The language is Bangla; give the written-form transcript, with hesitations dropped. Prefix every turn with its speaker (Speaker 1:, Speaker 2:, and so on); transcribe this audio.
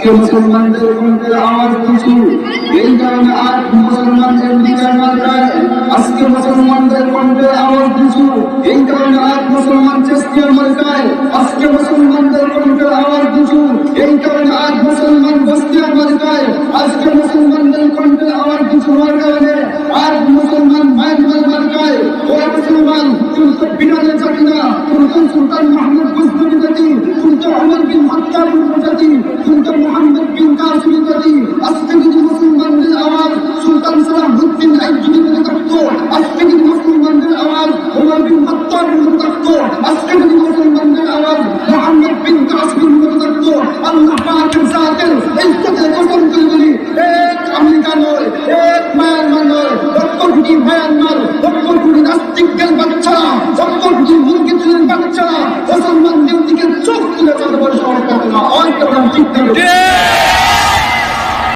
Speaker 1: আজকে মুসলমানদের কণ্ঠে আওয়াজ কিছু, এই কারণে আজ মুসলমানদের বিচার মার্কায় আজকে মুসলমানদের কণ্ঠে আওয়াজ কিছু, এই কারণে আজ মুসলমান চেষ্টিয়ার মার্কায় আজকে মুসলমানদের কণ্ঠে আওয়াজ কিছু, এই কারণে আজ মুসলমান বস্তিয়ার মার্কায় আজকে মুসলমানদের কণ্ঠে আওয়াজ কিছু হওয়ার কারণে আজ মুসলমান মায়ানমার মার্কায় ও মুসলমান কিন্তু বিনালে জাতি না, কিন্তু সুলতান মাহমুদ গজনবী জাতি, কিন্তু ওমর বিন খাত্তাব জাতি, কিন্তু মুহাম্মদ বিন কাসিম জাতি, আজকে যদি মুসলমানদের আওয়াজ সুলতান সালাহুদ্দিন আইয়ুবী মনে থাকতো, আজকে যদি মুসলমানদের আওয়াজ ওমর বিন খাত্তাব মনে থাকতো, আজকে যদি মুসলমানদের আওয়াজ মুহাম্মদ বিন কাসিম মনে থাকতো, আল্লাহ পাকের জাতের ইজ্জতের কসম করে বলি, এক আমেরিকা নয়, এক মায়ানমার নয়, লক্ষ কোটি মায়ানমার, লক্ষ কোটি নাস্তিকদের বাচ্চা, লক্ষ কোটি মুরগিদের বাচ্চা মুসলমানদের দিকে চোখ তুলে কথা বলে সরকার না, অনেকটা ঠিক